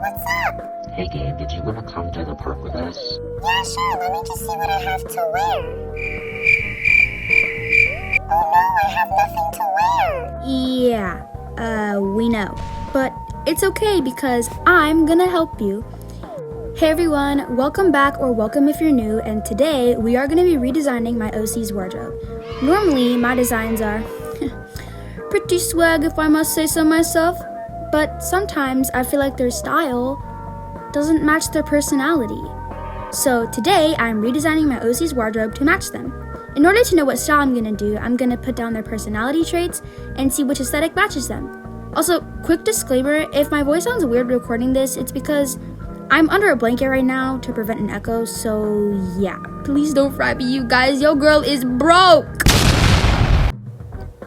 what's up? Hey Gabe, did you want to come to the park with us? Yeah, sure, let me just see what I have to wear. Oh no, I have nothing to wear. Yeah, we know. But it's okay because I'm gonna help you. Hey everyone, welcome back or welcome if you're new, and today we are gonna be redesigning my OC's wardrobe. Normally, my designs are pretty swag if I must say so myself, but sometimes I feel like their style doesn't match their personality. So today, I'm redesigning my OC's wardrobe to match them. In order to know what style I'm gonna do, I'm gonna put down their personality traits and see which aesthetic matches them. Also, quick disclaimer, if my voice sounds weird recording this, it's because I'm under a blanket right now to prevent an echo, so yeah. Please don't fry me, you guys. Yo girl is broke!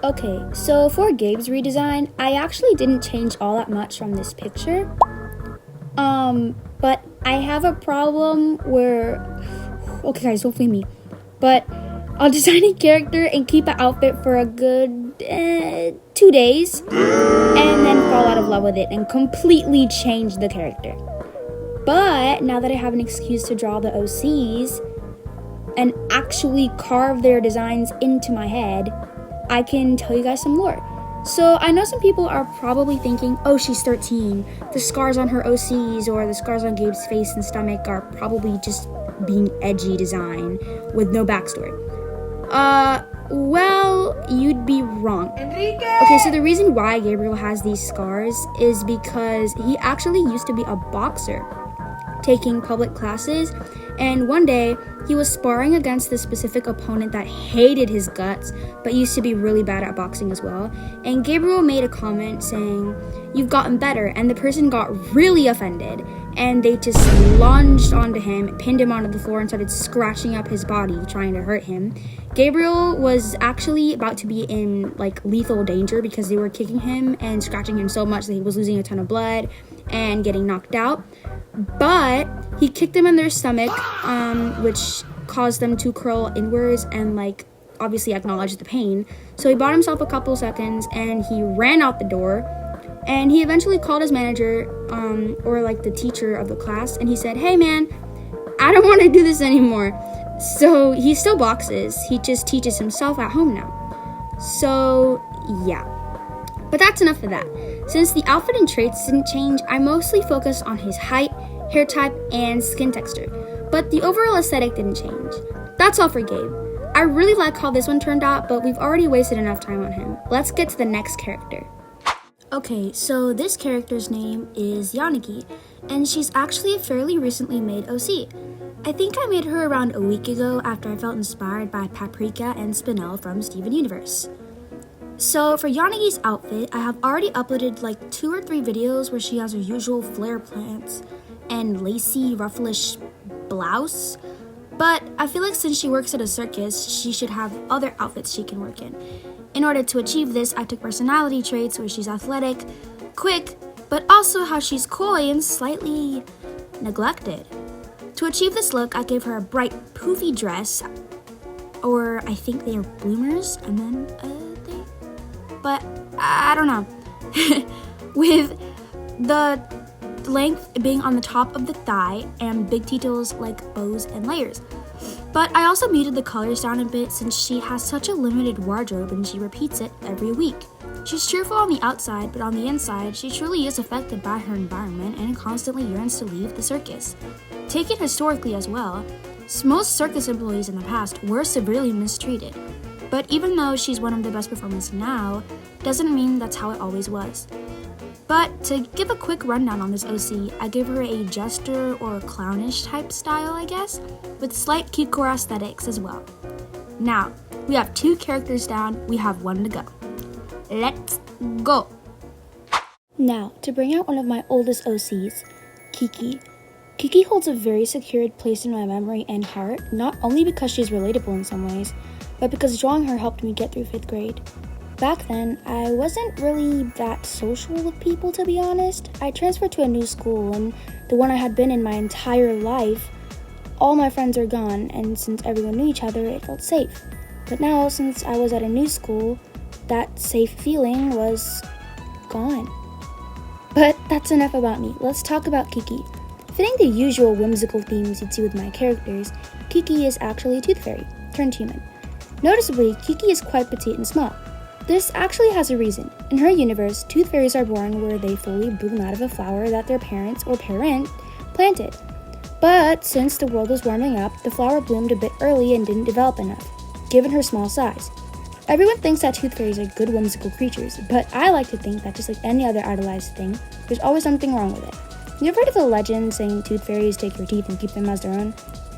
Okay, so for Gabe's redesign, I actually didn't change all that much from this picture. But I have a problem where... Okay guys, don't flame me. But I'll design a character and keep an outfit for a good 2 days, and then fall out of love with it and completely change the character. But now that I have an excuse to draw the OCs and actually carve their designs into my head, I can tell you guys some lore. So I know some people are probably thinking, oh, she's 13. The scars on her OCs or the scars on Gabe's face and stomach are probably just being edgy design with no backstory. Well, you'd be wrong. Enrique! Okay, so the reason why Gabriel has these scars is because he actually used to be a boxer, taking public classes, and one day he was sparring against this specific opponent that hated his guts but used to be really bad at boxing as well, and Gabriel made a comment saying, "You've gotten better," and the person got really offended and they just lunged onto him, pinned him onto the floor, and started scratching up his body trying to hurt him. Gabriel was actually about to be in lethal danger because they were kicking him and scratching him so much that he was losing a ton of blood and getting knocked out. But he kicked them in their stomach, which caused them to curl inwards and obviously acknowledge the pain. So he bought himself a couple seconds and he ran out the door. And he eventually called his manager, or the teacher of the class, and he said, "Hey man, I don't want to do this anymore." So he still boxes, he just teaches himself at home now. So yeah. But that's enough of that. Since the outfit and traits didn't change, I mostly focused on his height, hair type, and skin texture. But the overall aesthetic didn't change. That's all for Gabe. I really like how this one turned out, but we've already wasted enough time on him. Let's get to the next character. Okay, so this character's name is Yanuki, and she's actually a fairly recently made OC. I think I made her around a week ago after I felt inspired by Paprika and Spinel from Steven Universe. So for Yanuki's outfit, I have already uploaded 2 or 3 videos where she has her usual flare plants and lacy, rufflish blouse. But I feel like since she works at a circus, she should have other outfits she can work in. In order to achieve this, I took personality traits where she's athletic, quick, but also how she's coy and slightly neglected. To achieve this look, I gave her a bright, poofy dress, or I think they are bloomers, and then but I don't know. With the length being on the top of the thigh and big details like bows and layers. But I also muted the colors down a bit since she has such a limited wardrobe and she repeats it every week. She's cheerful on the outside, but on the inside, she truly is affected by her environment and constantly yearns to leave the circus. Taken historically as well, most circus employees in the past were severely mistreated. But even though she's one of the best performers now, doesn't mean that's how it always was. But to give a quick rundown on this OC, I gave her a jester or clownish type style, I guess, with slight keycore aesthetics as well. Now, we have 2 characters down, we have 1 to go. Let's go! Now, to bring out one of my oldest OCs, Kiki. Kiki holds a very secured place in my memory and heart, not only because she's relatable in some ways, but because drawing her helped me get through 5th grade. Back then, I wasn't really that social with people, to be honest. I transferred to a new school, and the one I had been in my entire life, all my friends are gone, and since everyone knew each other, it felt safe. But now, since I was at a new school, that safe feeling was gone. But that's enough about me. Let's talk about Kiki. Fitting the usual whimsical themes you'd see with my characters, Kiki is actually a tooth fairy, turned human. Noticeably, Kiki is quite petite and small. This actually has a reason. In her universe, tooth fairies are born where they fully bloom out of a flower that their parents or parent planted. But since the world was warming up, the flower bloomed a bit early and didn't develop enough, given her small size. Everyone thinks that tooth fairies are good whimsical creatures, but I like to think that just like any other idolized thing, there's always something wrong with it. You ever heard of the legend saying tooth fairies take your teeth and keep them as their own?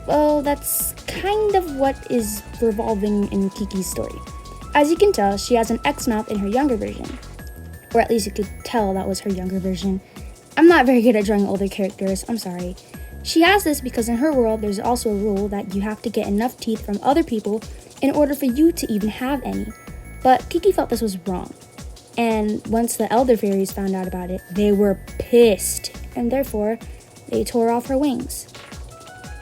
Well, that's kind of what is revolving in Kiki's story. As you can tell, she has an X mouth in her younger version. Or at least you could tell that was her younger version. I'm not very good at drawing older characters, I'm sorry. She has this because in her world, there's also a rule that you have to get enough teeth from other people in order for you to even have any. But Kiki felt this was wrong. And once the elder fairies found out about it, they were pissed, and therefore, they tore off her wings.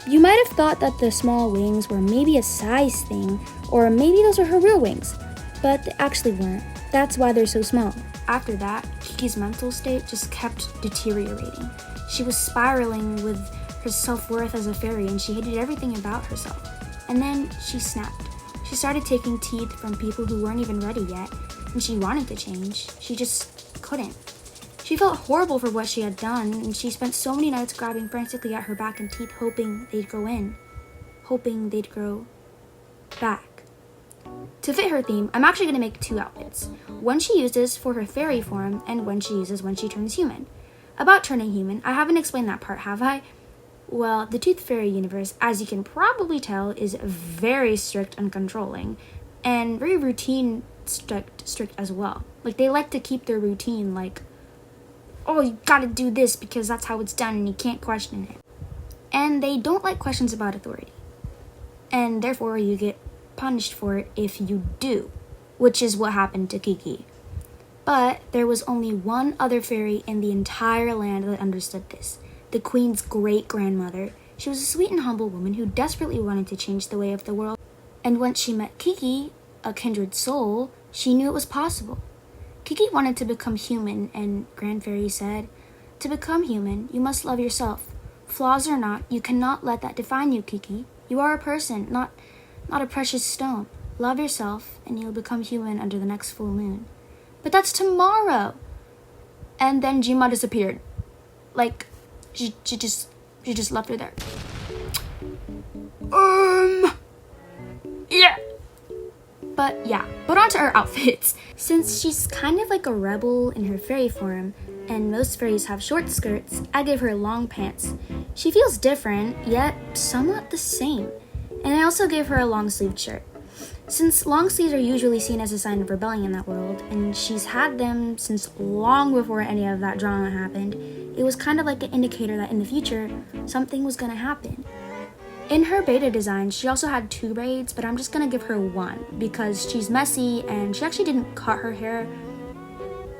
You might have thought that the small wings were maybe a size thing, or maybe those are her real wings, but they actually weren't. That's why they're so small. After that, Kiki's mental state just kept deteriorating. She was spiraling with her self-worth as a fairy, and she hated everything about herself. And then she snapped. She started taking teeth from people who weren't even ready yet, and she wanted to change. She just couldn't. She felt horrible for what she had done, and she spent so many nights grabbing frantically at her back and teeth, hoping they'd grow in, hoping they'd grow back. To fit her theme, I'm actually going to make 2 outfits. One she uses for her fairy form, and one she uses when she turns human. About turning human, I haven't explained that part, have I? Well, the Tooth Fairy universe, as you can probably tell, is very strict and controlling, and very routine strict as well. Like, they like to keep their routine, like, oh, you gotta do this because that's how it's done and you can't question it. And they don't like questions about authority. And therefore, you get punished for it if you do, which is what happened to Kiki. But there was only one other fairy in the entire land that understood this. The queen's great-grandmother. She was a sweet and humble woman who desperately wanted to change the way of the world. And once she met Kiki, a kindred soul, she knew it was possible. Kiki wanted to become human, and Grand Fairy said, "To become human, you must love yourself. Flaws or not, you cannot let that define you, Kiki. You are a person, not a precious stone. Love yourself, and you'll become human under the next full moon." But that's tomorrow! And then Jima disappeared. Like, she just left her there. Yeah. But onto her outfits. Since she's kind of like a rebel in her fairy form, and most fairies have short skirts, I give her long pants. She feels different, yet somewhat the same. And I also gave her a long-sleeved shirt. Since long sleeves are usually seen as a sign of rebellion in that world, and she's had them since long before any of that drama happened, it was kind of like an indicator that in the future, something was gonna happen. In her beta design, she also had 2 braids, but I'm just gonna give her 1 because she's messy and she actually didn't cut her hair.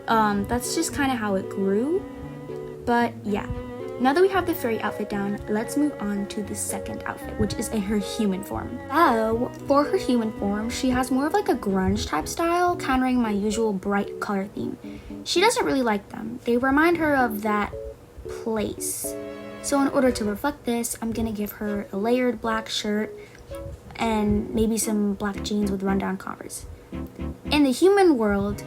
That's just kind of how it grew. But yeah, now that we have the fairy outfit down, let's move on to the second outfit, which is in her human form. Oh, for her human form, she has more of like a grunge type style, countering my usual bright color theme. She doesn't really like them. They remind her of that place. So in order to reflect this, I'm gonna give her a layered black shirt and maybe some black jeans with rundown Converse. In the human world,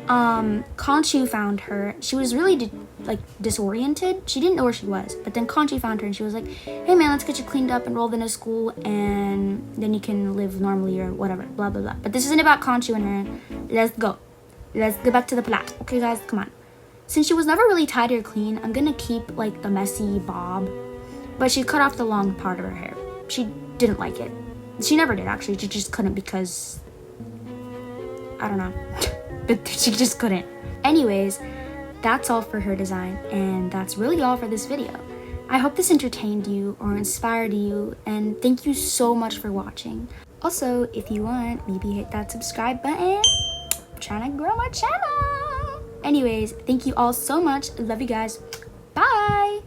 Conchu found her. She was really disoriented. She didn't know where she was. But then Conchu found her and she was like, "Hey man, let's get you cleaned up, enrolled into school, and then you can live normally or whatever, blah blah blah." But this isn't about Conchu and her. Let's go. Let's get back to the plot. Okay guys, come on. Since she was never really tidy or clean, I'm gonna keep like the messy bob. But she cut off the long part of her hair. She didn't like it. She never did actually. She just couldn't because I don't know. But she just couldn't. Anyways, that's all for her design, and that's really all for this video. I hope this entertained you or inspired you, and thank you so much for watching. Also, if you want, maybe hit that subscribe button. I'm trying to grow my channel. Anyways, thank you all so much. Love you guys. Bye!